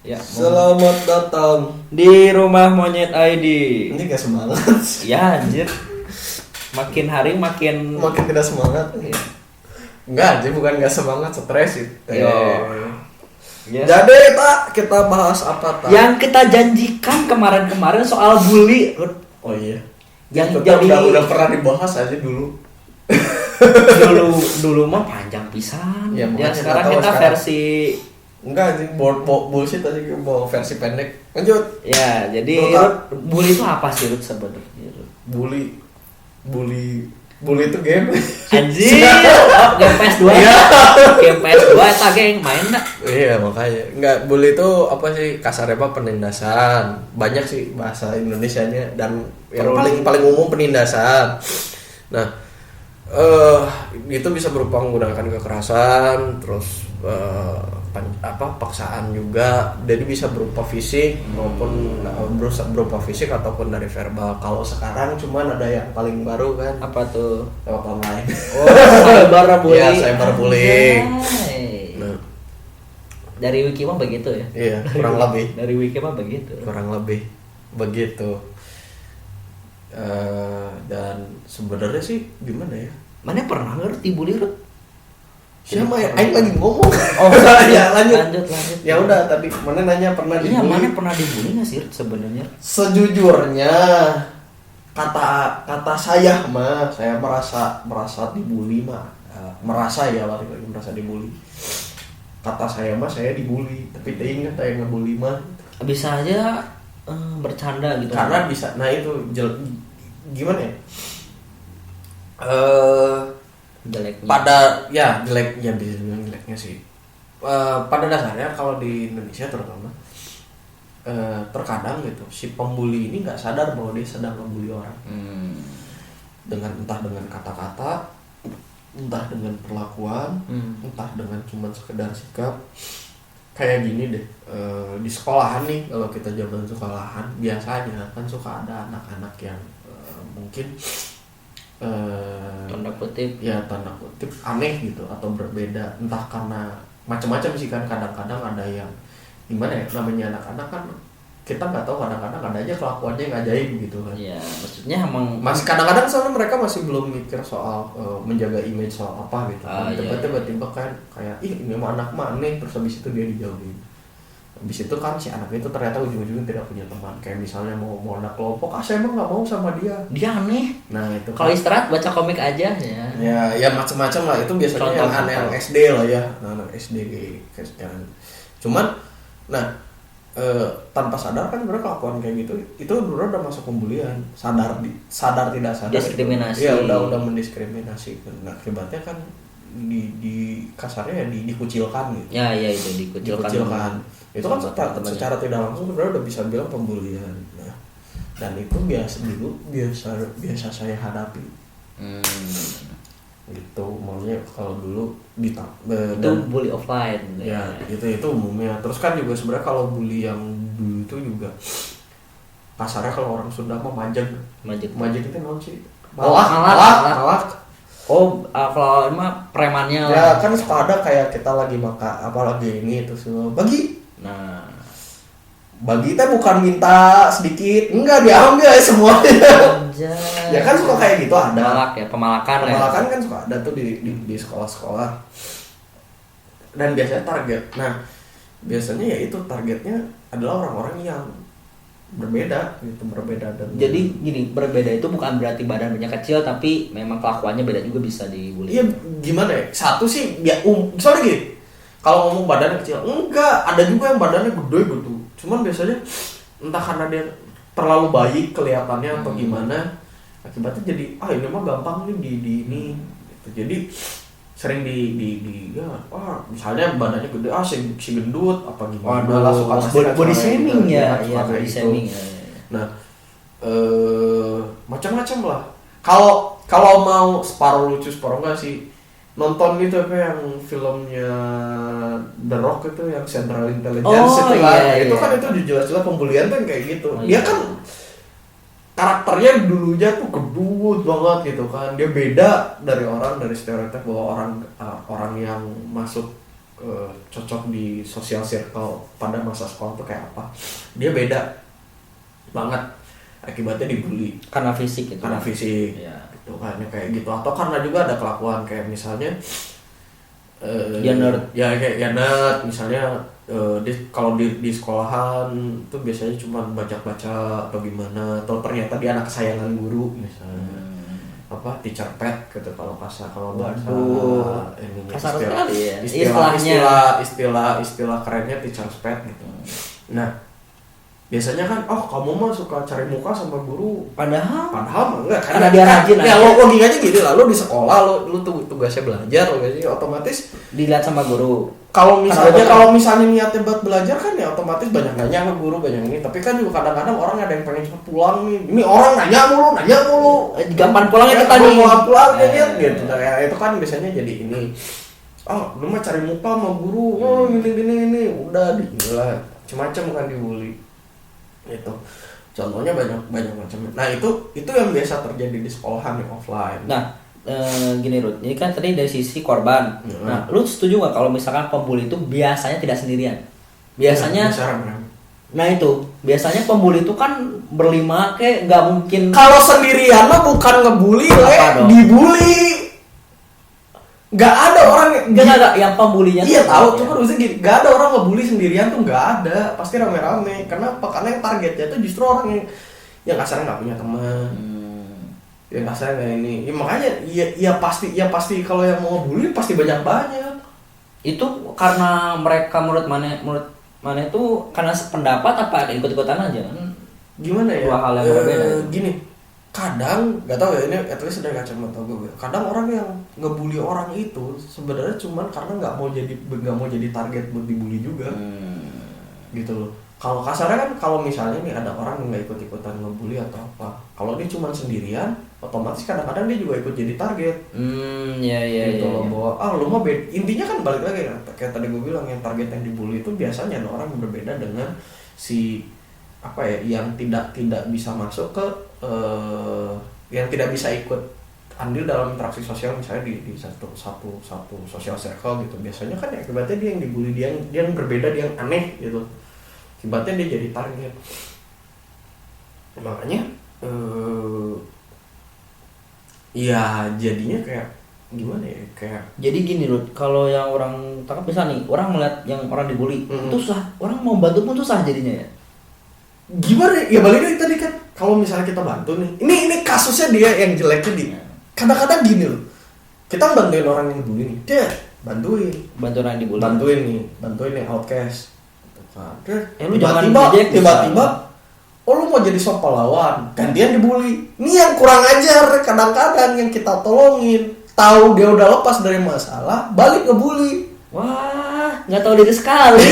Ya, Selamat datang di rumah monyet ID. Ini gak semangat. Ya anjir. Makin hari makin Makin tidak semangat. ya. Enggak, jadi bukan gak semangat, stres itu. Yo. Yes. Jadi kita bahas apa tak? Yang kita janjikan kemarin-kemarin soal bully. Oh iya. Yang Kita jadi udah pernah dibahas aja dulu. dulu mah panjang pisan. Ya, Ya, makanya sekarang nggak tahu kita sekarang. versi Enggak anjing, bullshit aja, mau versi pendek. Lanjut. ya. Jadi Menurut Rut, bully itu apa sih Rut sebenarnya? Rut? Bully itu game. Anjir. Oh, game PS2. Iya. Game PS2 eta geng main nak. Iya makanya. Enggak, bully itu apa sih, kasarnya apa, penindasan. Banyak sih bahasa Indonesianya, dan yang paling umum penindasan. Nah, itu bisa berupa menggunakan kekerasan, terus paksaan juga. Jadi bisa berupa fisik maupun berupa fisik ataupun dari verbal. Kalau sekarang cuman ada yang paling baru kan, Apa tuh? lewat online. Oh, cyberbullying. Iya, cyberbullying. Anjay. Nah, Dari wiki mah begitu ya. iya, kurang lebih. Dari wiki mah begitu. Kurang lebih begitu. Dan sebenarnya sih gimana ya? Mana pernah ngerti bully Rut? Siapa ya? Aing lagi ngomong. Oh, ya lanjut. lanjut. Ya udah, tadi mana nanya pernah Iya, dibully? mana pernah dibully nggak sih Rut sebenarnya? Sejujurnya kata saya mah, saya merasa dibully mah. Merasa ya, balik lagi merasa dibully. Kata saya mah saya dibully, tapi dia ingat saya ngebully mah. Bisa aja bercanda gitu. Karena bisa, nah itu gimana ya? Jeleknya. Pada ya jeleknya, bisa dibilang jeleknya sih. Pada dasarnya kalau di Indonesia terutama, terkadang gitu si pembuli ini nggak sadar bahwa dia sedang membuli orang. Entah dengan kata-kata, entah dengan perlakuan, entah dengan cuman sekedar sikap. Kayak gini deh, di sekolahan nih, kalau kita zaman sekolahan biasanya kan suka ada anak-anak yang mungkin Tanda kutip. ya tanda kutip aneh gitu atau berbeda, entah karena macam-macam sih kan. Kadang-kadang ada yang gimana ya, namanya anak-anak kan kita nggak tahu, kadang-kadang ada aja kelakuannya yang ajaib gitu kan. Iya, maksudnya emang Masih kadang-kadang soalnya mereka masih belum mikir soal menjaga image soal apa gitu. Tiba-tiba kan kayak ini mah anak mah aneh, terus habis itu dia dijauhin. Habis itu kan si anak itu ternyata ujung-ujungnya tidak punya teman. Kayak misalnya mau ada kelompok, saya emang nggak mau sama dia. dia aneh. Nah itu Kalau kan. istirahat baca komik aja ya. Ya macam-macam lah, itu biasanya Contoh, yang aneh yang contoh. SD lah ya, anak SD kayak sekarang. Cuman, nah tanpa sadar kan mereka kelakuan kayak gitu, itu udah masuk pembulian, sadar tidak sadar. Diskriminasi. Iya, udah mendiskriminasi. Nah akibatnya kan di kasarnya ya dikucilkan gitu. Ya itu dikucilkan. Itu kan Sama teman-temannya. secara tidak langsung sebenarnya udah bisa bilang pembulian. Nah, dan itu biasa saya hadapi. Gitu, maunya kalau dulu Itu bully offline. ya itu umumnya. Terus kan juga sebenarnya kalau bully yang dulu itu juga kasarnya kalau orang Sunda mah majeg itu naon sih? Malak. Oh, kalau mah premannya lah. Ya kan suka ada kayak kita lagi makan apalagi ini terus bagi. Nah, Bagi teh bukan minta sedikit, enggak, diambil ya semuanya. anjay. Ya kan suka kayak gitu ada. Pemalakan Kan suka ada tuh di sekolah-sekolah. Dan biasanya target. Nah, biasanya ya itu targetnya adalah orang-orang yang berbeda dan Jadi gini, berbeda itu bukan berarti badannya kecil, tapi memang kelakuannya beda juga bisa dibully. Iya, gimana ya? Satu sih soalnya gini. Kalau ngomong badannya kecil, enggak, ada juga yang badannya gede gitu. Cuman biasanya entah karena dia terlalu baik kelihatannya atau gimana, akibatnya jadi ini mah gampang nih di ini gitu. Jadi sering ya misalnya badannya gede, si gendut apa gimana, body shaming ya body shaming ya. Nah, macam-macam lah. Kalau mau separuh lucu separuh enggak sih, nonton gitu apa yang filmnya The Rock itu yang Central Intelligence itu kan. Itu kan itu jelas-jelas pembulian kan kayak gitu. Dia kan karakternya dulunya tuh gendut banget gitu kan. Dia beda dari stereotip bahwa orang yang masuk cocok di social circle pada masa sekolah tuh kayak apa, dia beda banget akibatnya dibully Karena fisik gitu. karena fisik Ya. gitu kan kayak gitu, atau karena juga ada kelakuan kayak misalnya Dia nerd. ya kayak ya nerd misalnya, kalau di sekolahan tuh biasanya cuma baca-baca atau gimana, atau ternyata dia anak kesayangan guru misalnya, apa teacher pet gitu kalau bahasa Waduh. ininya, Kasar sekali ya. istilah kerennya teacher pet gitu. Nah biasanya kan kamu mah suka cari muka sama guru, Padahal mah enggak Karena dia rajin ya aja. logikanya gini lah, lu di sekolah lu tugasnya belajar, jadi otomatis dilihat sama guru. kalau Kenapa? misalnya niatnya buat belajar kan ya otomatis banyak nanya ke guru, banyak ini, tapi kan juga kadang-kadang orang ada yang pengen cepet pulang nih, ini orang nanya mulu Gampang pulangnya kita nih. pulang gitu. Nah, ya, itu kan biasanya jadi ini, lu mah cari muka sama guru, gini udah digila macam-macam kan dibully itu. Contohnya banyak macam. Nah itu yang biasa terjadi di sekolahan yang offline. Nah, gini Ruth, ini kan tadi dari sisi korban. Nah, lu setuju nggak kalau misalkan pembuli itu biasanya tidak sendirian? Biasanya, nah itu biasanya pembuli itu kan berlima, kayak nggak mungkin. Kalau sendirian mah bukan ngebully, dibully. Nggak ada orang Nggak, yang pembulinya. Iya tuh tahu, ya. cuma maksudnya gini, nggak ada orang ngebully sendirian tuh, nggak ada, pasti rame-rame. Kenapa? Karena yang targetnya tuh justru orang yang kasarnya nggak punya teman, yang kasarnya nggak ini. Ya, makanya ya pasti kalau yang mau ngebully pasti banyak. Itu karena mereka menurut mana itu karena sependapat apa ada ikut-ikutan aja kan? Gimana ya? Dua hal yang berbeda. Gini, kadang nggak tahu ya, ini at least dari kacamata gue. Kadang orang yang ngebully orang itu sebenarnya cuman karena nggak mau jadi target buat dibully juga, gitu loh. Kalau kasarnya kan, kalau misalnya nih ada orang yang nggak ikut-ikutan ngebully atau apa, kalau dia cuman sendirian, otomatis kadang-kadang dia juga ikut jadi target. Iya. Gitu loh, bahwa lu mah beda. Intinya kan balik lagi kan, kayak tadi gue bilang, yang target yang dibully itu biasanya ada orang yang berbeda dengan si apa ya, yang tidak bisa masuk ke yang tidak bisa ikut andil dalam interaksi sosial, misalnya di satu sosial circle gitu. Biasanya kan ya akibatnya dia yang dibully, dia yang berbeda, dia yang aneh gitu, akibatnya dia jadi target. Makanya ya jadinya kayak gimana ya, kayak jadi gini loh, kalau yang orang tangkap bisa nih, orang melihat yang orang dibully itu susah, orang mau bantu pun susah jadinya ya. Gimana ya, balik lagi tadi kan, kalau misalnya kita bantu nih, ini kasusnya dia yang jeleknya di kadang-kadang gini loh, kita bantuin orang yang dibully nih, dia bantuin Orang yang dibully. bantuin yang outcast, Lu jangan tiba-tiba lu mau jadi sok pahlawan, gantian dibully. Ini yang kurang ajar. Kadang-kadang yang kita tolongin tahu dia udah lepas dari masalah, balik ngebully. Wah, nggak tahu diri sekali.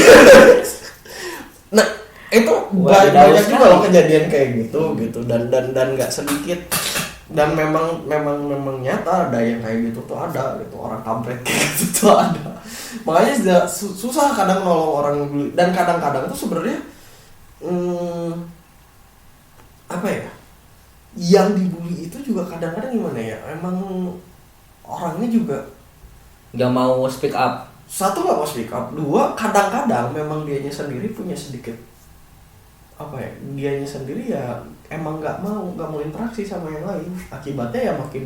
Nah itu banyak juga loh kejadian kayak gitu dan nggak sedikit, dan memang nyata ada yang kayak gitu tuh, ada gitu, orang kampret kayak gitu tuh ada. Makanya susah kadang nolong orang ngebully, dan kadang-kadang tuh sebenarnya apa ya, yang dibully itu juga kadang-kadang gimana ya, emang orangnya juga Nggak mau speak up. satu nggak mau speak up, dua kadang-kadang memang dianya sendiri punya sedikit apa ya, dianya sendiri ya emang nggak mau interaksi sama yang lain, akibatnya ya makin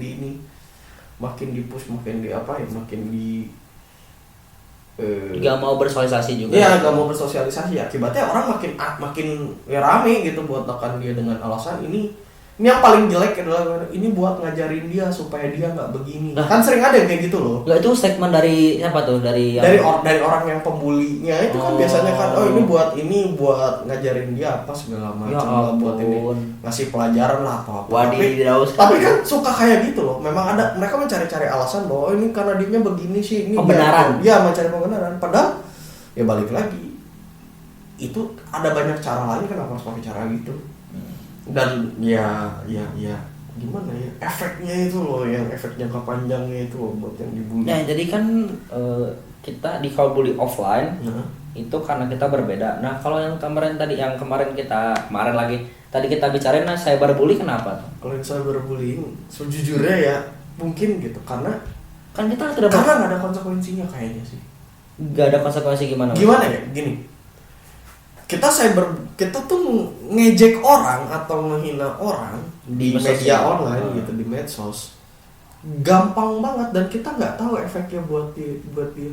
di push, makin di apa ya, makin di Nggak mau bersosialisasi juga. ya nggak mau bersosialisasi, akibatnya orang makin ya rame gitu buat tekan dia dengan alasan ini yang paling jelek adalah ini buat ngajarin dia supaya dia nggak begini. Kan sering ada yang kayak gitu loh. Nggak, itu statement dari siapa tuh? Dari orang yang pembulinya itu kan biasanya kan, ini buat ngajarin dia apa segala macam, buat ini ngasih pelajaran lah atau apa. Tapi kan suka kayak gitu loh. Memang ada, mereka mencari-cari alasan bahwa ini karena dia begini sih, ini pembenaran. Dia mencari pembenaran. Padahal ya balik lagi, itu ada banyak cara lain, kenapa harus pakai cara gitu? Dan ya gimana ya, efeknya itu loh, yang efek jangka panjangnya itu loh buat yang dibully. Nah jadi kan kita di kalau bully offline itu karena kita berbeda. Nah kalau yang kemarin kita bicarain, nah cyberbully kenapa tuh? Kalau yang cyberbullying sejujurnya ya mungkin gitu, karena Kan kita tidak nggak ada konsekuensinya kayaknya sih. Gak ada konsekuensi gimana? Gimana ya? Gini. Kita tuh ngejek orang atau menghina orang di media online gitu, di medsos. Gampang banget dan kita nggak tahu efeknya buat dia.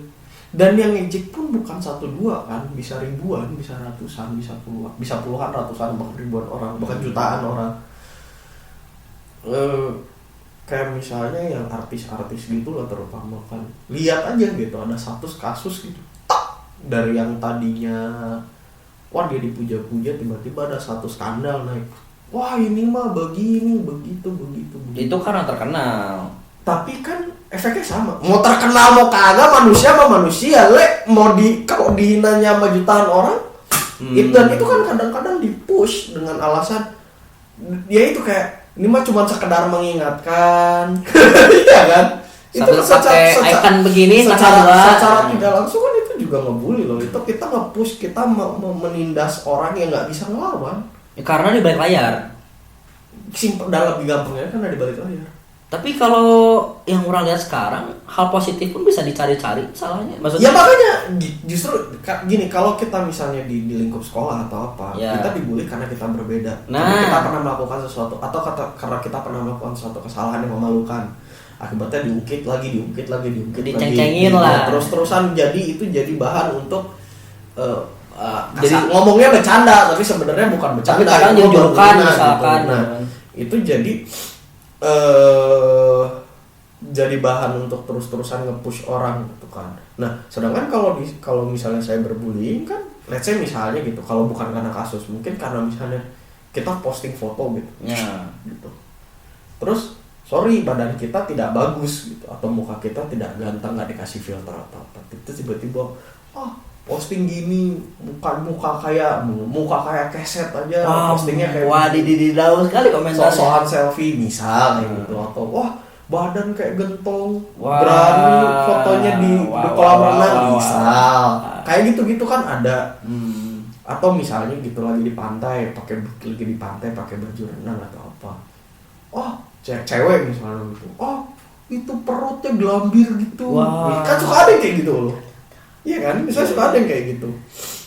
Dan yang ngejek pun bukan 1-2 kan, bisa ribuan, bisa ratusan, bisa puluhan, ratusan, bahkan ribuan orang, bahkan jutaan orang. Kayak misalnya yang artis-artis gitu lah terutama kan, lihat aja gitu ada satu kasus gitu, dari yang tadinya wah dia dipuja-puja tiba-tiba ada satu skandal naik, wah ini mah begini begitu. Itu karena terkenal. Tapi kan efeknya sama, mau terkenal mau kagak, manusia sama manusia mau kalau dihinanya sama jutaan orang. Dan itu kan kadang-kadang dipush dengan alasan ya itu kayak ini mah cuma sekedar mengingatkan. Iya kan? Sambil itu pakai icon begini secara tidak langsung kan itu juga ngebully loh. Itu kita nge-push, kita menindas orang yang nggak bisa ngelawan. Ya, karena di balik layar. Simpel dan lebih gampangnya kan di balik layar. Tapi kalau yang orang lihat sekarang, hal positif pun bisa dicari-cari salahnya. Maksudnya, ya makanya justru gini, kalau kita misalnya di lingkup sekolah atau apa, ya, kita dibully karena kita berbeda. Karena kita pernah melakukan sesuatu atau karena kita pernah melakukan suatu kesalahan yang memalukan. Akibatnya diungkit lagi, diceng-cengin lah. Terus-terusan jadi bahan untuk jadi ngomongnya bercanda, tapi sebenarnya bukan bercanda. Tapi kadang dijulukan misalkan. Gitu. Nah, itu jadi bahan untuk terus-terusan nge-push orang gitu kan. Nah, sedangkan kalau misalnya saya berbullying kan, let's say misalnya gitu, kalau bukan karena kasus, mungkin karena misalnya kita posting foto gitu. Ya. Gitu. Terus, sorry badan kita tidak bagus gitu, atau muka kita tidak ganteng, nggak dikasih filter atau apa. Itu tiba-tiba, posting gini, bukan muka kayak keset aja, postingnya kayak wah dididau sekali komentarnya. Sosokan selfie misal kayak gitu, atau wah badan kayak gentong, berani fotonya di kolam renang misal, kayak gitu kan ada. Atau misalnya gitu lagi di pantai pakai baju renang atau apa, cewek misalnya gitu, itu perutnya gelambir gitu, kan suka ada kayak gitu loh. Iya kan, misalnya suka ada yang kayak gitu.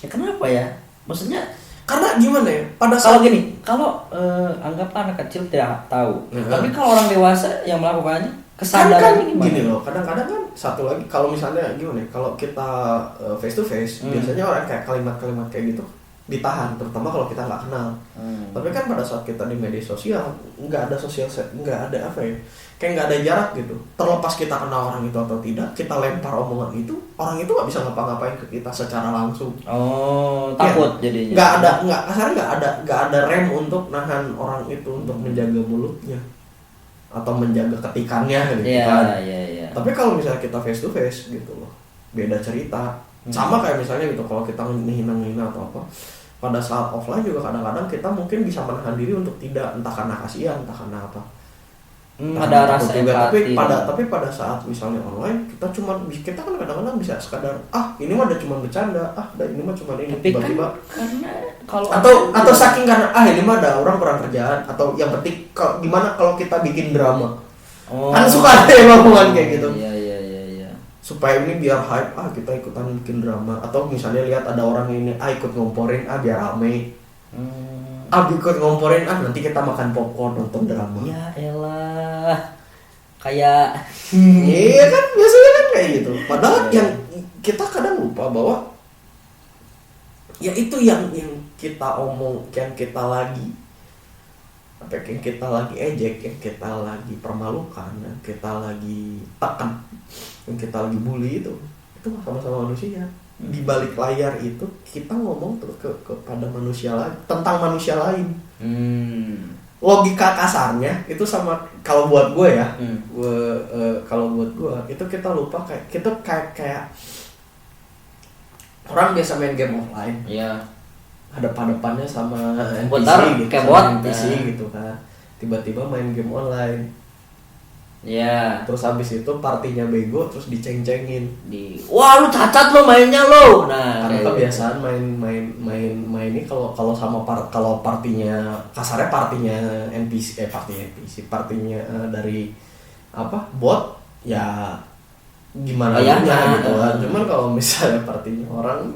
Ya kenapa ya? Maksudnya karena gimana ya? Pada saat gini, kalau anggaplah anak kecil tidak tahu, tapi kalau orang dewasa yang melakukannya kesadarannya gimana? Gini loh, kadang-kadang kan satu lagi, kalau misalnya gimana ya? Kalau kita face to face, biasanya orang kayak kalimat-kalimat kayak gitu ditahan, terutama kalau kita nggak kenal. Tapi kan pada saat kita di media sosial, nggak ada nggak ada apa ya? Kayak nggak ada jarak gitu. Terlepas kita kenal orang itu atau tidak, kita lempar omongan itu, orang itu nggak bisa ngapa-ngapain ke kita secara langsung. Takut ya, jadinya. Nggak ada rem untuk nahan orang itu untuk menjaga mulutnya atau menjaga ketikannya gitu kan. Iya. Tapi kalau misalnya kita face to face gitu loh, beda cerita. Sama kayak misalnya gitu, kalau kita menghina atau apa, pada saat offline juga kadang-kadang kita mungkin bisa menahan diri untuk tidak, entah karena kasihan, entah karena apa. Ada rasa juga, empati. tapi pada saat misalnya online kita kan kadang-kadang bisa sekadar ini mah udah cuma bercanda, ini mah cuma ini, tapi tiba-tiba kan, karena kalau atau saking karena ini mah ada orang kurang kerjaan, atau yang penting gimana kalau kita bikin drama. Kan suka ada yang ngomongan kayak gitu. Iya. Supaya ini biar hype, kita ikutan bikin drama, atau misalnya lihat ada orang ini ikut ngomporin, biar rame. Ikut ngomporin, nanti kita makan popcorn nonton drama. Ya elah, kayak iya kan, biasanya kan kayak gitu. Padahal yang kita kadang lupa bahwa ya itu yang kita omong, yang kita lagi ejek, yang kita lagi permalukan, yang kita lagi tekan, yang kita lagi bully itu sama-sama manusia. Di balik layar itu kita ngomong terus kepada manusia lain, tentang manusia lain. Logika kasarnya itu sama, kalau buat gue ya, kalau buat gue itu kita lupa kayak orang biasa main game offline. Iya. Hadap-hadapannya sama NPC gitu, sama NPC gitu kan. Tiba-tiba main game online. Ya. Terus habis itu partinya bego, terus diceng-cengin. Wah lu cacat lo mainnya lo. Nah, karena kebiasaan main ini kalau sama kalau partinya kasarnya partinya NPC partinya dari bot ya gimana ya gitu kan. Cuman kalau misalnya partinya orang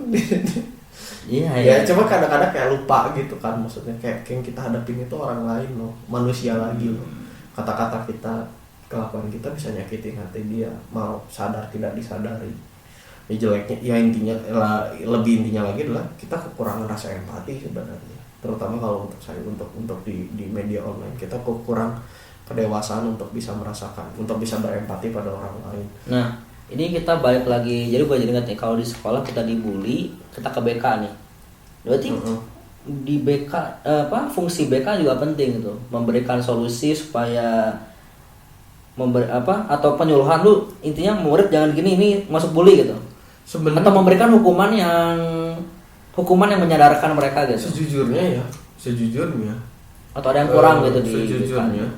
iya ya coba kadang-kadang kayak lupa gitu kan, maksudnya kayak yang kita hadapin itu orang lain loh, manusia lagi loh. Kata-kata kita, kelakuan kita bisa nyakitin hati dia, mau sadar tidak disadari. Ya jeleknya ya intinya lebih intinya lagi adalah kita kekurangan rasa empati sebenarnya, terutama kalau untuk saya untuk di media online kita kurang kedewasaan untuk bisa merasakan, untuk bisa berempati pada orang lain. Nah ini kita balik lagi, jadi gue jadi ingat nih kalau di sekolah kita dibully, kita ke BK nih, berarti di BK fungsi BK juga penting gitu, memberikan solusi supaya atau penyuluhan lu, intinya murid jangan gini, ini masuk bully gitu. Sebenarnya, atau memberikan hukuman yang menyadarkan mereka gitu. Sejujurnya atau ada yang kurang gitu di sejujurnya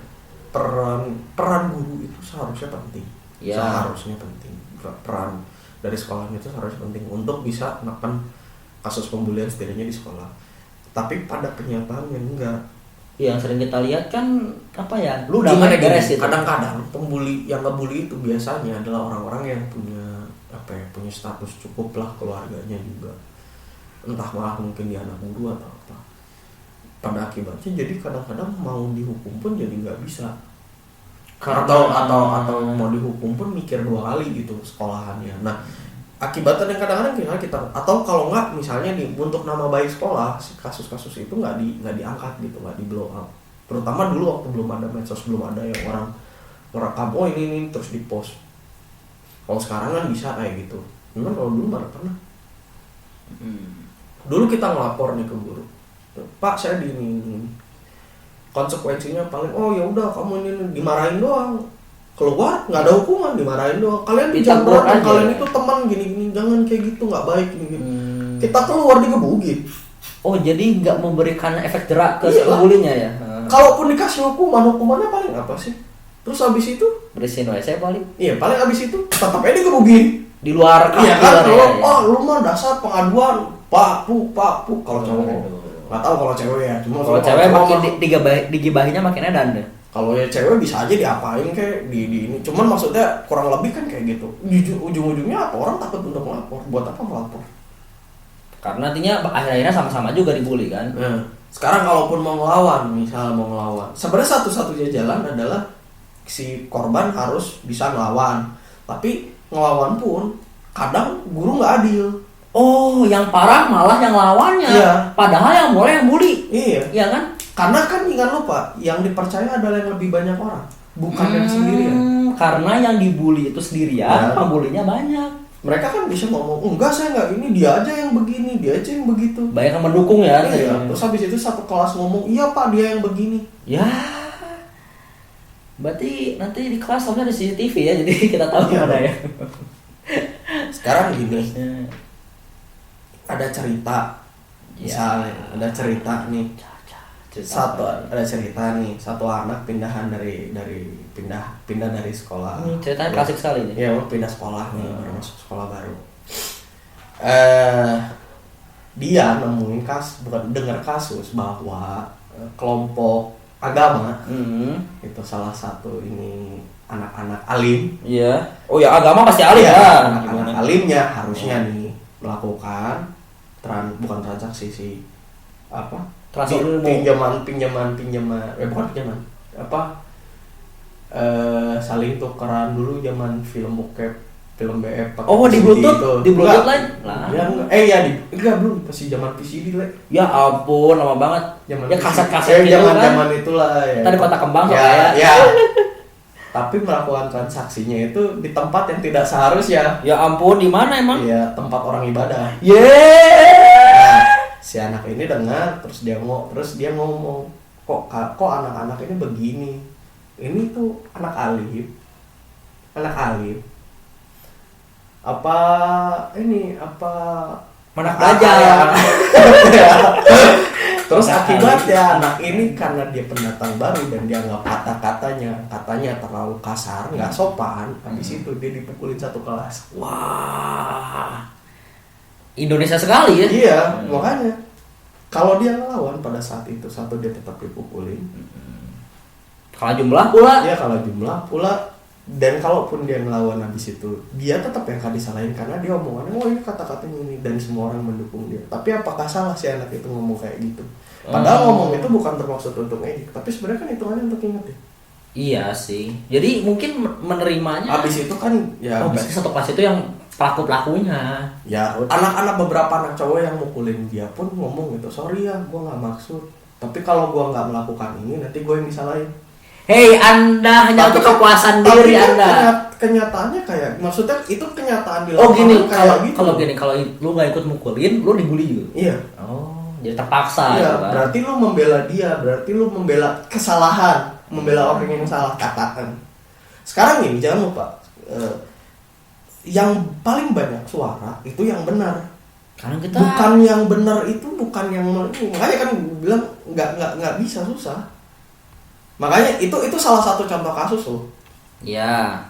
peran guru itu seharusnya penting. Ya. Seharusnya penting. Peran dari sekolahnya itu seharusnya penting untuk bisa menekan kasus pembulian setidaknya di sekolah. Tapi pada kenyataannya enggak. Yang sering kita lihat kan lu udah beres gitu. Kadang-kadang pembuli yang ngebully itu biasanya adalah orang-orang yang punya punya status cukup lah, keluarganya juga. Entah malah mungkin dia anak guru atau apa. Pada akibatnya jadi kadang-kadang mau dihukum pun jadi nggak bisa. Atau mau dihukum pun mikir 2 kali gitu sekolahannya. Nah, akibatnya yang kadang-kadang kita atau kalau nggak misalnya untuk nama baik sekolah, kasus-kasus itu nggak diangkat gitu, nggak di blow up. Terutama dulu waktu belum ada medsos, belum ada yang orang merekam ini terus di post. Kalau sekarang kan bisa kayak gitu. Cuman kalau dulu mana pernah. Dulu kita ngelapor nih ke guru, Pak saya di ini. Konsekuensinya paling ya udah kamu ini dimarahin doang, keluar nggak ada hukuman, dimarahin doang. Kalian dijambret, kalian itu teman gini-gini, jangan kayak gitu, nggak baik gini. Kita keluar digebugin. Oh jadi nggak memberikan efek jerak ke pembulinya ya? Kalaupun dikasih hukumannya paling apa sih? Terus abis itu bersihin WC paling? Iya paling abis itu tetap aja digebugin di luar. Iya kan? Lu mah dasar pengaduan pak pu. Kalau cowok nggak tahu kalau cewek ya. Cuma kalau cewek makin digibahinya makin edan deh. Kalau ya cewek bisa aja diapain kayak di ini. Cuman maksudnya kurang lebih kan kayak gitu. Ujung-ujungnya apa, orang takut untuk melapor. Buat apa melapor? Karena artinya akhir-akhirnya sama-sama juga dibully kan. Sekarang kalaupun mau ngelawan, sebenarnya satu-satunya jalan adalah si korban harus bisa ngelawan. Tapi ngelawan pun kadang guru nggak adil. Oh, yang parah malah yang lawannya. Iya. Padahal yang boleh yang bully. Iya. Iya kan? Karena kan jangan lupa, yang dipercaya adalah yang lebih banyak orang, bukan yang sendirian. Karena yang dibully itu sendirian, pembulinya banyak. Mereka kan bisa ngomong, enggak saya nggak ini, dia aja yang begini, dia aja yang begitu. Banyak yang mendukung ya. Iya. Terus habis itu satu kelas ngomong, iya pak dia yang begini. Ya. Berarti nanti di kelas harusnya ada CCTV ya, jadi kita tahu gimana ya. Sekarang gini, ada cerita, misalnya ada cerita nih, satu anak pindah dari sekolah. Ceritanya klasik sekali nih. Ya, pindah sekolah nih, baru masuk sekolah baru. Dia nemuin dengar kasus bahwa kelompok agama itu salah satu ini anak-anak alim. Iya. Oh ya agama pasti alim ya. Anak-anak alimnya harusnya nih melakukan bukan transaksi sih, apa? Pinjaman bukan pinjaman. Saling tukeran dulu zaman film bokep, film BF pakai di Bluetooth, di Bluetooth lain. Belum pasti zaman VCD lah. Ya ampun, lama banget. Ya kaset-kaset gitu kan. Zaman itulah ya. Tadi Kota Kembang ya. Tapi melakukan transaksinya itu di tempat yang tidak seharusnya. Ya ampun, di mana emang? Iya, tempat orang ibadah. Si anak ini dengar, terus dia ngomong, kok anak-anak ini begini? Ini tuh anak alim. Anak belajar. Terus akibatnya anak ini karena dia pendatang baru dan dia nggak katanya terlalu kasar, nggak sopan, habis itu dia dipukulin satu kelas. Wah, Indonesia sekali ya. Iya, makanya kalau dia ngelawan pada saat itu, dia tetap dipukulin. Kalah jumlah pula. Iya, kalah jumlah pula. Dan kalaupun dia ngelawan habis itu, dia tetap yang akan disalahin karena dia omongannya, oh ini kata-katanya ini, dan semua orang mendukung dia. Tapi apakah salah si anak itu ngomong kayak gitu? Padahal ngomong itu bukan bermaksud untuk ngejek, tapi sebenarnya kan hitungannya untuk inget ya. Iya sih. Jadi mungkin menerimanya. Habis itu kan ya. Oh, berarti satu kelas itu yang pelakunya. Ya, anak-anak beberapa anak cowok yang mukulin dia pun ngomong gitu, sorry ya, gue nggak maksud. Tapi kalau gue nggak melakukan ini, nanti gue yang disalahin. Hei, Anda hanya untuk kepuasan diri Anda. Kenyataannya kayak, maksudnya itu kenyataan di lapangan. Oh gini, kalau gitu. lu nggak ikut mukulin, lu dibully juga. Iya. Oh, jadi terpaksa. Iya, kan? Berarti lu membela dia, berarti lu membela kesalahan, membela orang yang salah, katakan. Sekarang ini jangan lupa, yang paling banyak suara itu yang benar. Karena kita bukan yang benar itu bukan yang makanya kan gue bilang nggak bisa, susah. Makanya itu salah satu contoh kasus loh. Iya.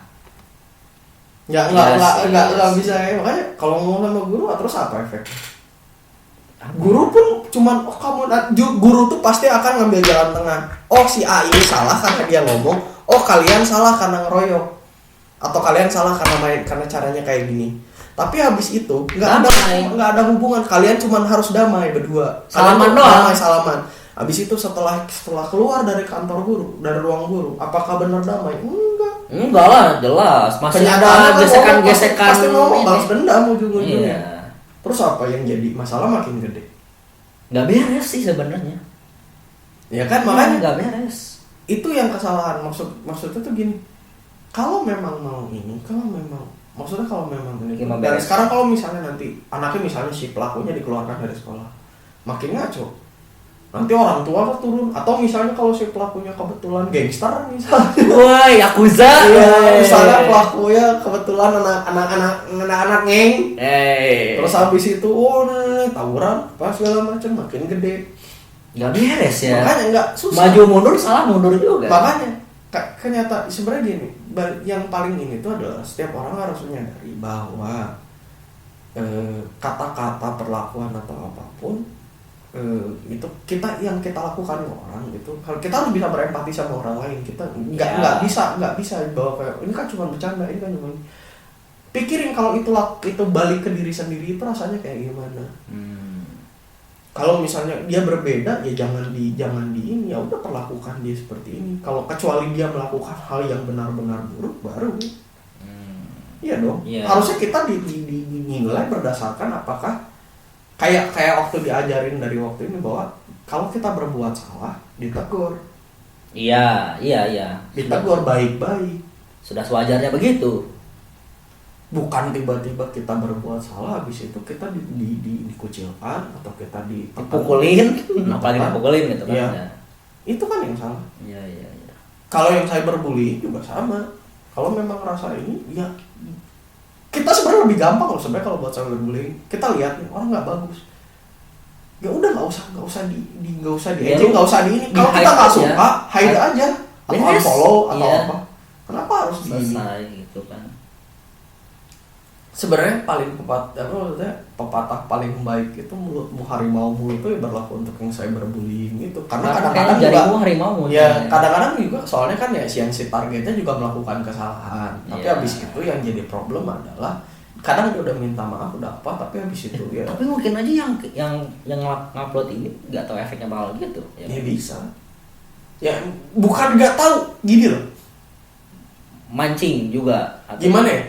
Nggak bisa ya. Makanya kalau ngomong sama guru terus apa efeknya? Guru pun cuman guru tuh pasti akan ngambil jalan tengah. Oh si A ini salah karena dia ngomong. Oh kalian salah karena ngeroyok. Atau kalian salah karena caranya kayak gini. Tapi habis itu nggak ada hubungan. Kalian cuman harus damai berdua. Salaman doang. Salaman. Habis itu setelah keluar dari kantor guru, dari ruang guru, apakah benar damai? Enggak lah, jelas. Masih ada gesekan-gesekan. Pasti ngomong balas dendam ujung-ujungnya. Iya. Terus apa yang jadi masalah makin gede? Nggak beres sih sebenarnya. Ya kan makanya nggak beres. Itu yang kesalahan. Maksudnya tuh gini. Kalau memang mau ini, maksudnya kalau memang ini. Dan sekarang kalau misalnya nanti anaknya misalnya si pelakunya dikeluarkan dari sekolah, makin ngaco. Nanti orang tua turun, atau misalnya kalau si pelakunya kebetulan gangster misalnya. Wah, yakuza. Iya, misalnya pelakunya kebetulan anak-anak geng. Terus habis itu tawuran, pas segala macam makin gede. Nggak beres ya. Makanya nggak susah. Maju mundur salah mundur juga. Makanya kenyataan sebenarnya gini, yang paling ini itu adalah setiap orang harus menyadari bahwa kata-kata, perlakuan atau apapun itu kita lakukan ke orang itu, kalau kita harus bisa berempati sama orang lain. Kita nggak bisa bawa kayak ini kan cuma bercanda, ini kan cuma pikirin kalau itu balik ke diri sendiri itu rasanya kayak gimana. Kalau misalnya dia berbeda ya jangan di ini, ya udah perlakukan dia seperti ini. Kalau kecuali dia melakukan hal yang benar-benar buruk baru iya dong. Harusnya kita dinilai berdasarkan apakah kayak waktu diajarin dari waktu ini bahwa kalau kita berbuat salah ditegur. Iya. Ditegur baik-baik. Sudah sewajarnya begitu. Bukan tiba-tiba kita berbuat salah habis itu kita dikucilkan atau kita dipukulin, apalagi dipukulin gitu kan. Ya. Itu kan yang salah. Iya. Kalau yang cyberbullying juga sama. Kalau memang rasa ini ya kita sebenarnya lebih gampang loh sebenarnya kalau buat cyberbullying. Kita lihat nih orang nggak bagus, ya udah nggak usah di ejek, nggak usah di ini. Kalau kita nggak suka, hide aja atau unfollow atau apa. Kenapa harus selesai gitu kan? Sebenarnya paling pepatah paling baik itu mulutmu harimaumu itu ya berlaku untuk yang cyberbullying itu. Karena kadang-kadang juga harimau. Ya kadang-kadang juga soalnya kan ya si targetnya juga melakukan kesalahan. Tapi habis itu yang jadi problem adalah kadang dia udah minta maaf udah apa, tapi habis itu ya. Tapi mungkin aja yang ngupload ini nggak tahu efeknya bakal gitu. Ya bisa. Ya bukan nggak tahu, gini loh. Mancing juga. Gimana ya?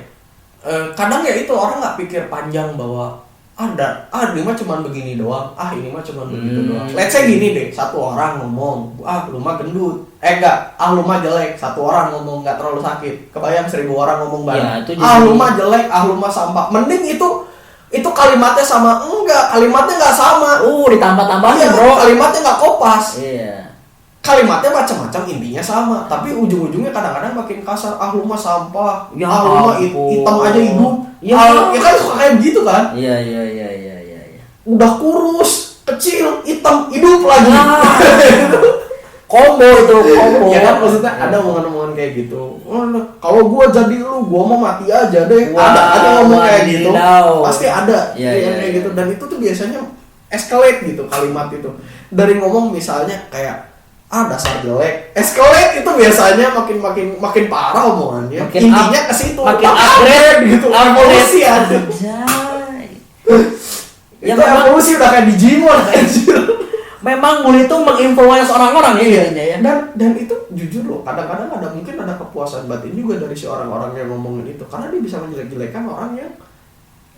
Kadang ya itu orang nggak pikir panjang bahwa ini mah cuman begini doang, ini mah cuman begitu doang. Let's say gini deh, satu orang ngomong, lu mah gendut, lu mah jelek, satu orang ngomong nggak terlalu sakit, kebayang 1000 orang ngomong banyak, lu mah jelek, lu mah sampah, mending itu kalimatnya sama, kalimatnya nggak sama, ditambah-tambahin bro, kalimatnya nggak kopas, kalimatnya macam-macam intinya sama, tapi ujung-ujungnya kadang-kadang makin kasar. Lu mah sampah, lu mah hitam aja hidup. Ya kan suka kayak gitu kan? Iya. Udah kurus, kecil, hitam, hidup lagi. Combo itu. Ya kan maksudnya ada omongan-omongan kayak gitu. Kalau gua jadi lu, gua mau mati aja deh. Ada ngomong kayak gitu. Pasti ada kayak gitu, dan itu tuh biasanya escalate gitu kalimat itu. Dari ngomong misalnya kayak dasar jelek. Escalate itu biasanya makin parah omongannya. Intinya ke situ. Makin upgrade gitu. Evolusi ada. Ya itu evolusi udah kayak Digimon anjir. Memang bully itu menginfluence orang-orang ya. Dan itu jujur loh, kadang-kadang mungkin ada kepuasan batin juga dari si orang-orang yang ngomongin itu, karena dia bisa menjelek-jelekan orang yang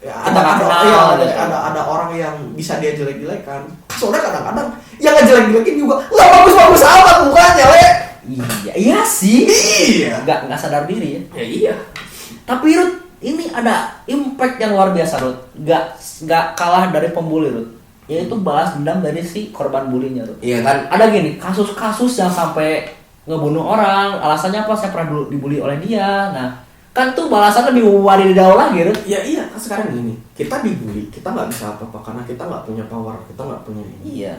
ada orang yang bisa dia jelek-jelekan. Soalnya kadang-kadang yang ngejelek-jelekin juga nggak bagus-bagus amat mukanya, Le. Iya sih. Iya. Nggak sadar diri ya. Ya iya. Tapi Rut, ini ada impact yang luar biasa Rut. Nggak kalah dari pembuli Rut. Yaitu balas dendam dari si korban bulinya Rut. Iya kan. Ada gini, kasus-kasus yang sampai ngebunuh orang, alasannya apa? Saya pernah dibully oleh dia. Nah, kan tuh balasan lebih wadidaw lagi Rut. Ya iya, kan sekarang gini, kita dibully, kita nggak bisa apa-apa karena kita nggak punya power, kita nggak punya ini. Iya.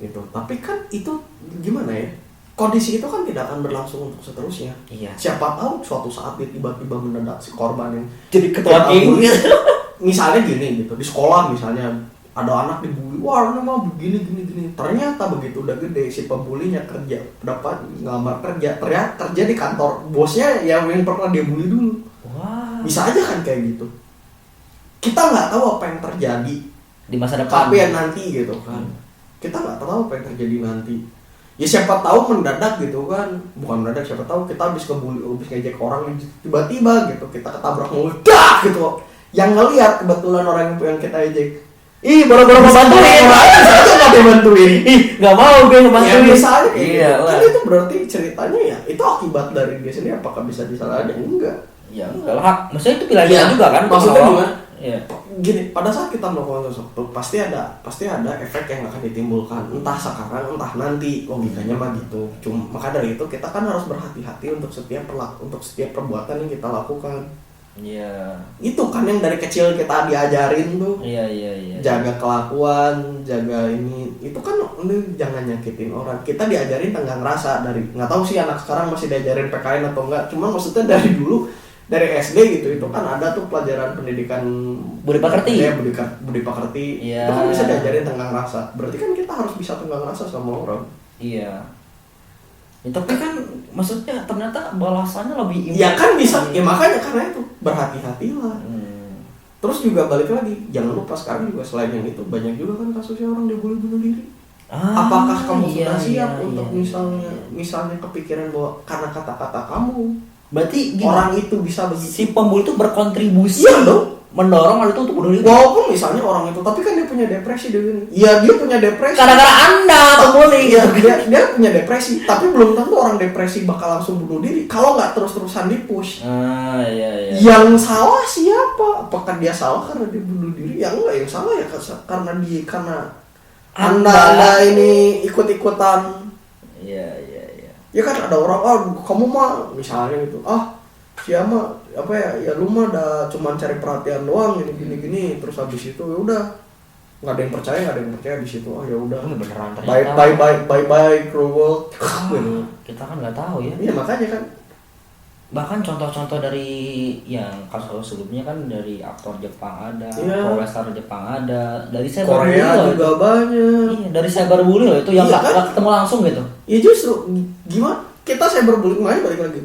Gitu. Tapi kan itu gimana ya? Kondisi itu kan tidak akan berlangsung untuk seterusnya. Iya. Siapa tahu suatu saat dia tiba-tiba mendadak si korban yang Jadi ketua geng. Misalnya gini gitu, di sekolah misalnya ada anak dibully, wah ini mah begini. Ternyata begitu udah gede si pembulinya kerja, dapat ngelamar kerja, ternyata kerja di kantor bosnya yang pernah dia bully dulu. Wah. Bisa aja kan kayak gitu. Kita nggak tahu apa yang terjadi Di masa depan. tapi yang nanti gitu kan. Kita nggak tahu apa yang terjadi nanti. Ya siapa tahu mendadak gitu kan, bukan mendadak, siapa tahu kita habis ngebully, habis ngejek orang tiba-tiba gitu kita ketabrak meledak gitu. Yang ngelihat kebetulan orang yang kita ejek, Baru-baru mau bantuin. Saya nggak dibantuin. Nggak mau gue ngebantuin. Ya misalnya Iya, kan itu berarti ceritanya ya itu akibat dari dia sendiri, apakah bisa disalahin? Enggak. Ya enggak lah. Maksudnya itu pilihan Ya, juga kan. maksudnya gimana? Iya. Gini, pada saat kita melakukan sesuatu pasti ada efek yang akan ditimbulkan, entah sekarang entah nanti, logikanya mah gitu. Maka dari itu kita kan harus berhati-hati untuk setiap perbuatan yang kita lakukan. Iya. Itu kan yang dari kecil kita diajarin tuh. Iya. Jaga kelakuan, jaga ini. Itu kan jangan nyakitin orang. Kita diajarin tenggang rasa dari, nggak tahu sih anak sekarang masih diajarin PKN atau enggak. Cuma maksudnya dari dulu, dari SD gitu, itu kan ada tuh pelajaran pendidikan Budi pekerti. Ya, budi pekerti. Iya. Itu kan bisa diajarin tenggang rasa. Berarti kan kita harus bisa tenggang rasa sama orang. Iya. Ya, tapi kan maksudnya ternyata balasannya lebih Ya kan bisa. Ya makanya karena itu berhati-hatilah. Terus juga balik lagi, jangan lupa sekarang juga selain yang itu banyak juga kan kasusnya orang dia bunuh diri. Apakah kamu sudah siap untuk misalnya kepikiran bahwa karena kata-kata kamu, berarti gini, orang itu bisa begitu? si pembuli itu berkontribusi. Iya dong. Mendorong orang itu untuk bunuh diri. Walaupun misalnya orang itu, tapi kan dia punya depresi dia gini. Iya dia punya depresi. Kadang-kadang Anda pembuli. Iya dia punya depresi, tapi belum tentu orang depresi bakal langsung bunuh diri kalau nggak terus-terusan dipush. Iya. Yang salah siapa? Apakah dia salah karena dia bunuh diri? Ya enggak, yang salah ya karena Anda ini ikut-ikutan. Iya. Ya kan ada orang, kamu mah misalnya gitu, siapa apa ya lu mah udah cuman cari perhatian doang gini terus habis itu ya udah nggak ada yang percaya habis itu ya udah beneran bye cruel world. Kita kan nggak tahu ya. Iya makanya kan bahkan contoh-contoh dari yang kasus sebelumnya kan dari aktor Jepang ada, profesor Jepang ada, dari Korea juga banyak. Iya, dari cyberbully loh itu yang nggak ketemu langsung gitu. Ya justru gimana kita cyberbullying main balik lagi.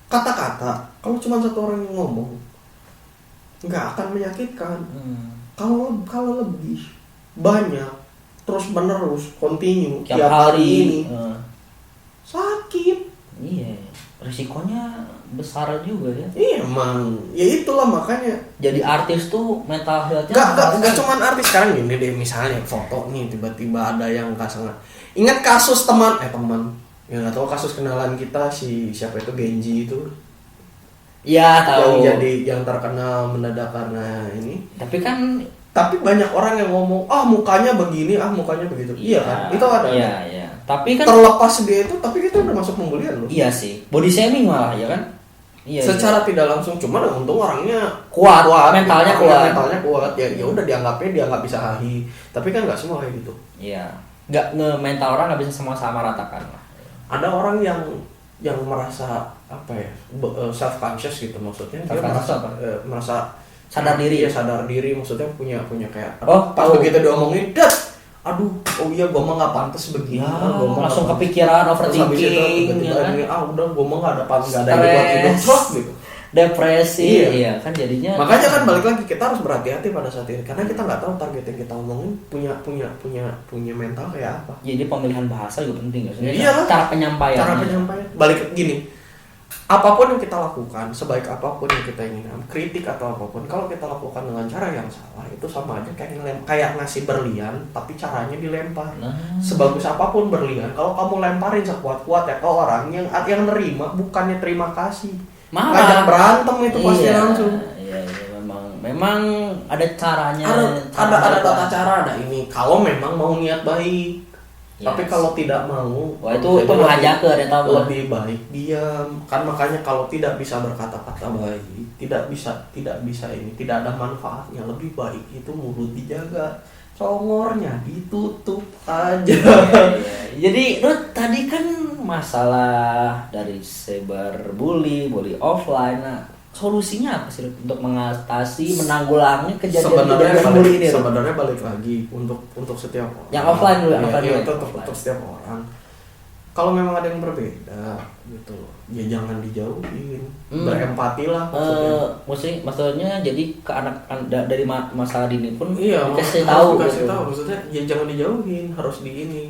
Kata-kata kalau cuma satu orang yang ngomong nggak akan menyakitkan. Kalau lebih banyak terus menerus continue tiap hari ini sakit. Iya, risikonya besar juga ya. Iya emang, ya itulah makanya. Jadi artis tuh mental health-nya nggak cuma artis. Sekarang gini deh, misalnya foto nih tiba-tiba ada yang nggak sengaja. Ingat kasus teman ya nggak tahu kasus kenalan kita si siapa itu Genji itu. Iya tahu. Yang terkenal mendadak karena ini. Tapi banyak orang yang ngomong mukanya begini, mukanya begitu. Iya kan? Itu ada. Iya. Tapi kan terlepas dia itu, tapi kita udah masuk pembulian loh. Iya sih. Body shaming malah ya kan? Iya. Secara tidak langsung, cuman untung orangnya kuat mentalnya kuat. Ya udah dianggapnya dia nggak bisa hahi. Tapi kan nggak semua kayak gitu. Iya. Mental orang nggak bisa sama ratakan lah. Ada orang yang merasa apa ya, self conscious gitu maksudnya. Dia merasa sadar diri. Ya sadar diri maksudnya punya kayak pas begitu diomongin aduh oh iya gue mah nggak pantas begini, Ya, gua mah langsung nggak pantas. kepikiran Terus habis itu overthinking tiba-tiba ya kan? ini, udah gue mah nggak ada pantas, nggak ada yang buat hidup terus gitu. Depresi, Iya. iya kan jadinya. Makanya kan balik lagi kita harus berhati-hati pada saat ini karena kita nggak tahu target yang kita omongin punya mental kayak apa. Jadi pemilihan bahasa juga penting ya. Iyalah. Cara penyampaian. Cara penyampaian. Balik gini, apapun yang kita lakukan, sebaik apapun yang kita inginkan, kritik atau apapun, kalau kita lakukan dengan cara yang salah, itu sama aja kayak ngasih berlian, tapi caranya dilempar. Nah. Sebagus apapun berlian, kalau kamu lemparin sekuat-kuat ya ke orang yang nerima, bukannya terima kasih, ngajak berantem itu pasti langsung. Iya, memang ada caranya. Ada tata cara, ada ini. Kalau memang mau niat baik. Yes. Tapi kalau tidak mau, wah itu menghajakeun eta mah. Lebih baik diam. Kan makanya kalau tidak bisa berkata-kata baik, tidak bisa ini, tidak ada manfaatnya, lebih baik itu mulut dijaga, congornya ditutup aja. Iya. Jadi Ruth tadi kan masalah dari cyberbully, bully offline. Nah, solusinya apa sih Ruth, untuk mengatasi, menanggulangi kejadian bully ini? Sebenarnya balik lagi untuk setiap orang. Yang offline dulu, untuk setiap orang. Kalau memang ada yang berbeda gitu, ya jangan dijauhin. Berempatilah. Maksudnya jadi ke anak dari masalah dini pun dikasih tahu. Maksudnya ya jangan dijauhin, harus di ini.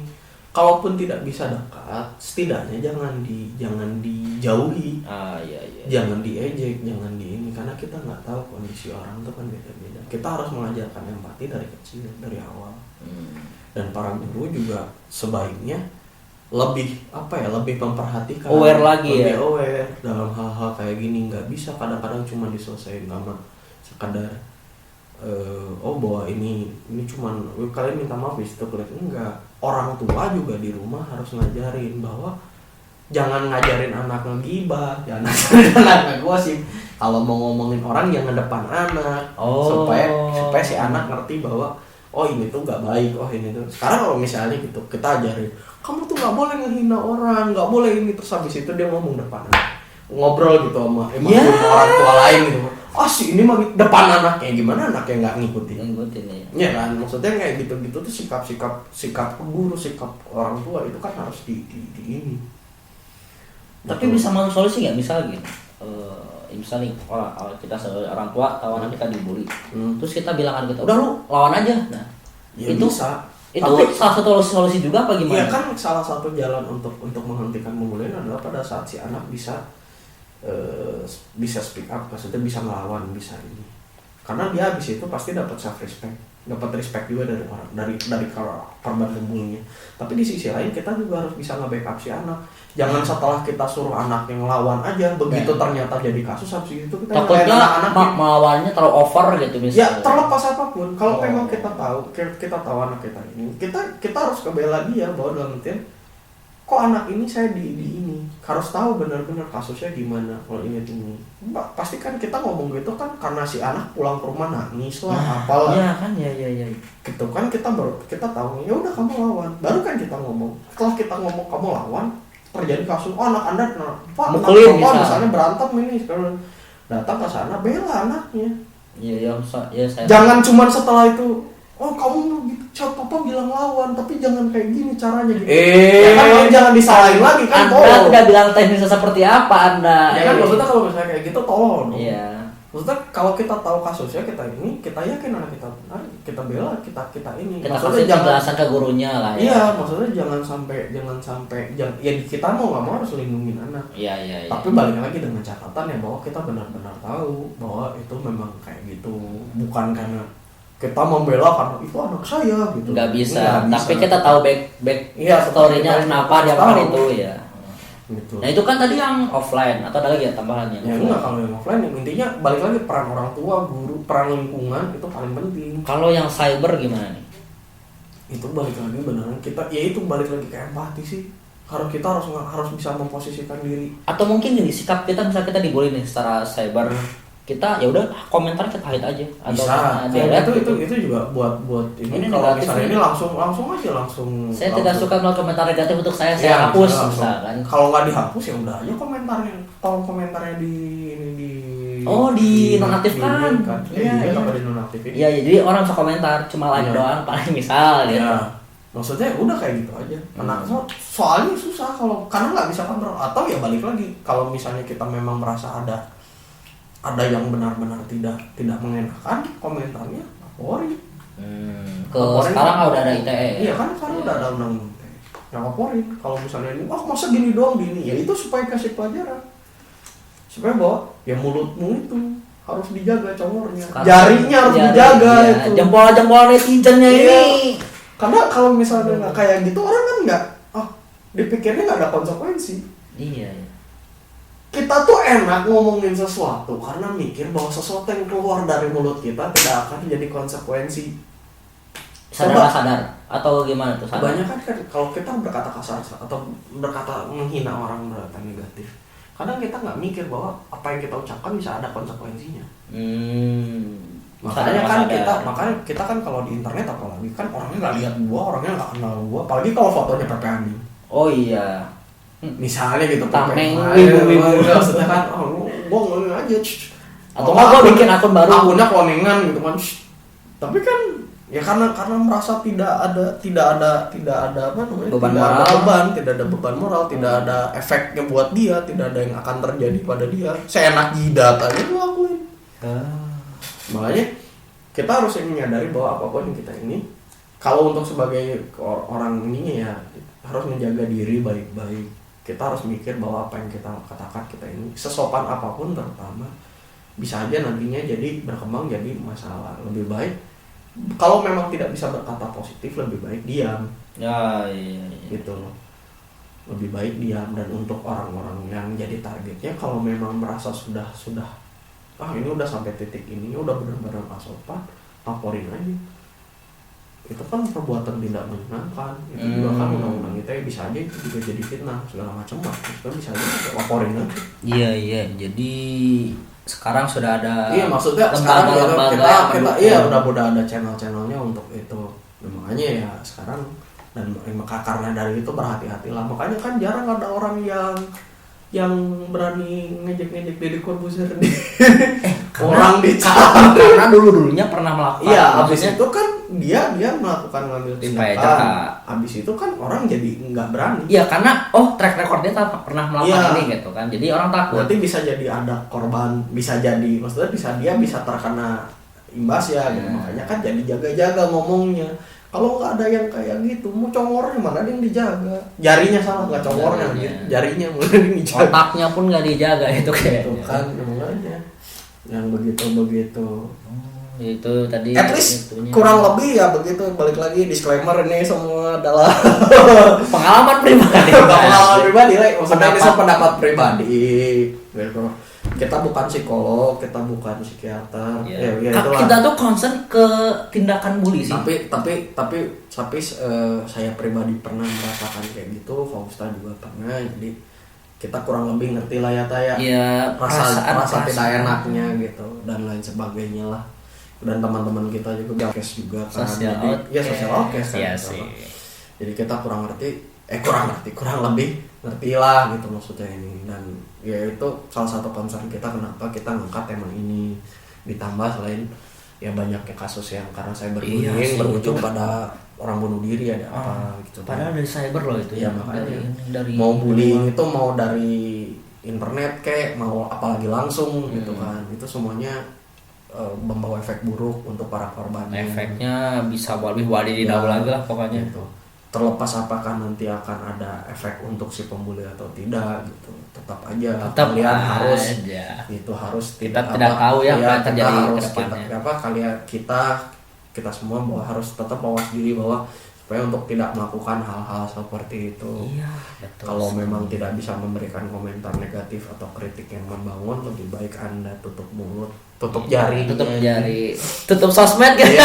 Kalaupun tidak bisa dekat, setidaknya jangan dijauhi. Iya. Jangan diejek, jangan di ini, karena kita nggak tahu kondisi orang itu kan beda-beda. Kita harus mengajarkan empati dari kecil, dari awal. Dan para guru juga sebaiknya lebih memperhatikan, aware lagi, lebih aware dalam hal-hal kayak gini. Nggak bisa kadang-kadang cuma diselesaikan sama sekadar bahwa ini cuman kalian minta maaf itu kalian enggak. Orang tua juga di rumah harus ngajarin bahwa jangan ngajarin anak ngegibah, jangan ngajarin anak ngegosip. Kalau mau ngomongin orang jangan depan anak, supaya si anak ngerti bahwa ini tuh nggak baik, ini tuh. Sekarang kalau misalnya gitu kita ajarin, kamu tuh nggak boleh ngehina orang, nggak boleh ini, terus habis itu dia ngomong depan anak, ngobrol gitu sama orang tua lain gitu. Si ini mah depan anaknya, gimana anaknya nggak ngikutin ya kan? Maksudnya kayak gitu tuh sikap guru, sikap orang tua itu kan harus di ini. Tapi bisa mau solusi nggak? Misal gini, misalnya kita sebagai orang tua tahu anak kita dibully, terus kita bilang anak kita, udah lu lawan aja. Nah, ya itu bisa. Tapi salah satu solusi juga apa gimana? Ya kan salah satu jalan untuk menghentikan pembulian adalah pada saat si anak bisa speak up, maksudnya bisa melawan, bisa ini. Karena dia habis itu pasti dapat self respect, dapat respect juga dari orang, dari korban pembulinya. Tapi di sisi lain kita juga harus bisa nge-backup si anak. Jangan setelah kita suruh anak yang ngelawan aja, begitu ternyata jadi kasus, habis itu kita takutnya melawannya terlalu over gitu misalnya. Ya terlepas apapun, kalau memang kita tahu anak kita ini, kita harus kebela dia bahwa dalam artian kok anak ini saya di ini harus tahu benar-benar kasusnya gimana. Kalau ini pasti kan kita ngomong gitu kan karena si anak pulang ke rumah nangis lah, apalah. Iya kan, ya. Gitu kan kita tahu, ya udah kamu lawan. Baru kan kita ngomong. Setelah kita ngomong kamu lawan, terjadi kasus anak Anda Pak misalnya berantem ini, sekarang datang ke sana bela anaknya. Iya saya. Jangan cuma setelah itu kamu gitu, papa bilang lawan, tapi jangan kayak gini caranya gitu. Ya kan jangan disalahin lagi kan. Anda tidak bilang teknisnya seperti apa Anda. Ya kan maksudnya kalau misalnya kayak gitu tolong. Iya. Maksudnya kalau kita tahu kasusnya kita yakin anak kita benar, kita bela, kita ini. Kita kasih penjelasan ke gurunya lah ya. Iya, maksudnya jangan sampai ya kita mau nggak mau harus lindungin anak. Iya. Tapi balik lagi dengan catatan ya bahwa kita benar-benar tahu bahwa itu memang kayak gitu, bukan karena kita membela karena itu anak saya gitu. Nggak bisa. Tapi kita tahu back story-nya kenapa dia melakukan itu ya. Gitu. Nah itu kan tadi yang offline, atau ada lagi ya tambahannya? Ya enggak, kalau yang offline intinya balik lagi peran orang tua, guru, peran lingkungan itu paling penting. Kalau yang cyber gimana nih? Itu balik lagi beneran balik lagi ke empati sih. Kita harus bisa memposisikan diri. Atau mungkin gini, sikap kita misalnya kita dibully nih secara cyber, kita ya udah komentar kita hide aja atau itu juga buat ini kalau misalnya ini langsung aja saya tidak suka melakukan komentar negatif untuk saya hapus misalkan. Kalau nggak dihapus ya udah aja komentarnya, tolong komentarnya di nonaktifkan. Iya, apa di nonaktifin. Iya, jadi orang bisa komentar cuma like doang paling misal gitu. Maksudnya udah kayak gitu aja. Karena soalnya susah karena nggak bisa kontrol. Atau ya balik lagi, kalau misalnya kita memang merasa ada yang benar-benar tidak mengenakan komentarnya, laporin. Sekarang udah ada ITE. Iya kan, sekarang udah ada undang-undang ITE. Yang laporin. Kalau misalnya ini, masa gini doang gini, ya itu supaya kasih pelajaran. Supaya bahwa ya mulutmu itu harus dijaga congornya. Jarinya harus dijaga itu. Jempol netizennya ini. Karena kalau misalnya nggak kayak gitu, orang kan nggak, dipikirnya nggak ada konsekuensi. Iya. Kita tuh enak ngomongin sesuatu karena mikir bahwa sesuatu yang keluar dari mulut kita tidak akan jadi konsekuensi. Sadar atau gimana tuh? Kebanyakan kan kalau kita berkata kasar atau berkata menghina orang, berkata negatif, kadang kita nggak mikir bahwa apa yang kita ucapkan bisa ada konsekuensinya. Makanya kita kan kalau di internet apalagi kan orangnya nggak lihat gua, orangnya nggak kenal gua, apalagi kalau fotonya Pepe Andi. Oh iya. Misalnya gitu. Tameng wibu. Maksudnya kan, gua ngomong aja. Atau gua bikin akun baru. Akunnya cloningan gitu kan. Tapi kan ya karena merasa tidak ada apa namanya, tidak ada beban moral, tidak ada efeknya buat dia, tidak ada yang akan terjadi pada dia. Seenak jidat aja gua lakuin. Makanya kita harus menyadari bahwa apapun yang kita ini, kalau untuk sebagai orang ini ya harus menjaga diri baik-baik. Kita harus mikir bahwa apa yang kita katakan kita ini, sesopan apapun terutama, bisa aja nantinya jadi berkembang jadi masalah. Lebih baik kalau memang tidak bisa berkata positif, lebih baik diam. Iya. Gitu loh. Lebih baik diam. Dan untuk orang-orang yang jadi targetnya, kalau memang merasa sudah ini udah sampai titik ini, udah benar-benar nggak sopan, laporin aja. Itu kan perbuatan tidak menyenangkan. Itu juga kan undang-undang ITE bisa aja itu juga jadi fitnah segala macam lah. Itu bisa aja laporin aja. Iya. Jadi sekarang sudah ada. Iya, maksudnya sekarang kita udah ada channel-channelnya untuk itu. Nah, makanya ya sekarang, dan maka karena dari itu berhati-hatilah. Makanya kan jarang ada orang yang berani ngejek-ngejek Deddy Corbuzier orang dicari karena dulunya pernah melakukan. Iya, habis itu kan dia melakukan ngambil tindakan. Habis itu kan orang jadi nggak berani. Iya, karena track record dia pernah melakukan ini gitu kan. Jadi orang takut. Nanti bisa jadi ada korban, bisa jadi maksudnya dia bisa terkena imbas ya gitu. Makanya kan jadi jaga-jaga ngomongnya. Kalau nggak ada yang kayak gitu, mau congornya mana ada yang dijaga? Jarinya salah, nggak congornya, jarinya mana ada yang dijaga? Otaknya pun nggak dijaga itu kayak. Itu kan namanya yang begitu. Itu tadi. At least kurang lebih ya begitu. Balik lagi disclaimer, ini semua adalah pengalaman pribadi. Maksudnya ini pendapat pribadi. Gitu. Kita bukan psikolog, kita bukan psikiater. Ya itulah. Kita tuh concern ke tindakan bully sih. Tapi saya pribadi pernah merasakan kayak gitu, Fausta juga pernah. Jadi kita kurang lebih ngerti lah ya Taya. Iya, rasa tidak enaknya gitu dan lain sebagainya lah. Dan teman-teman kita juga case juga kan. Social outcast kan. Iya sih. Jadi kita kurang lebih ngerti lah gitu maksudnya ini. Dan ya itu salah satu concern kita kenapa kita ngangkat tema ini. Ditambah selain ya banyaknya kasus yang karena cyberbullying berujung pada orang bunuh diri ada apa gitu. Padahal dari cyber loh itu ya. Makanya dari mau bullying itu mau dari internet kayak mau apalagi langsung gitu kan. Itu semuanya membawa efek buruk untuk para korban. Efeknya bisa lebih wadidaw lagi lah pokoknya. Gitu. Terlepas apakah nanti akan ada efek untuk si pembuli atau tidak gitu, tetap aja kalian harus itu harus tidak tahu ya apa terjadi ke depannya. Kita semua bahwa harus tetap mawas diri bahwa supaya untuk tidak melakukan hal-hal seperti itu. Iya, betul. Kalau memang tidak bisa memberikan komentar negatif atau kritik yang membangun, lebih baik Anda tutup mulut, tutup jari, tutup sosmed gitu.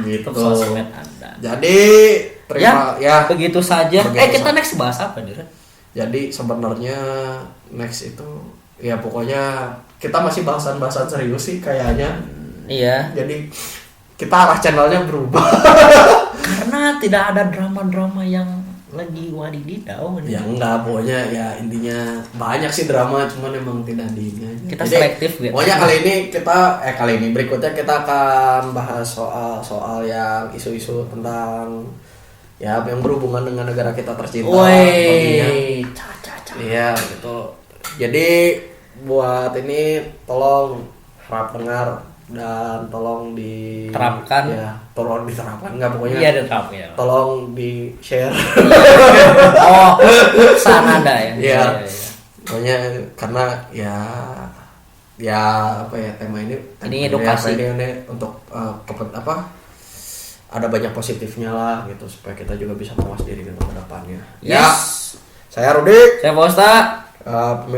Gitu. Tutup sosmed Anda. Jadi ya begitu saja. Kita next bahas apa nih? Jadi sebenarnya next itu ya pokoknya kita masih bahasan-bahasan serius sih kayaknya. Iya. Jadi kita arah channelnya berubah karena tidak ada drama-drama yang lagi wadididau ya enggak, pokoknya ya intinya banyak sih drama, cuman emang tidak di ini aja. kita selektif gitu. Pokoknya kali ini berikutnya kita akan bahas soal yang isu-isu tentang ya yang berhubungan dengan negara kita tercinta. Woi, iya gitu. Jadi buat ini tolong harap dengar dan tolong diterapkan. Ya, tolong diterapkan enggak, pokoknya iya diterapkan ya. Tolong di share. Oh, sana ada ya. Iya. Pokoknya karena ya apa ya, tema ini edukasi ini untuk ada banyak positifnya lah gitu, supaya kita juga bisa mawas diri untuk kedepannya. Yes. Ya. Saya Rudi. Saya Posta.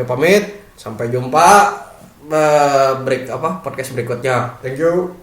Pamit. Sampai jumpa podcast berikutnya. Thank you.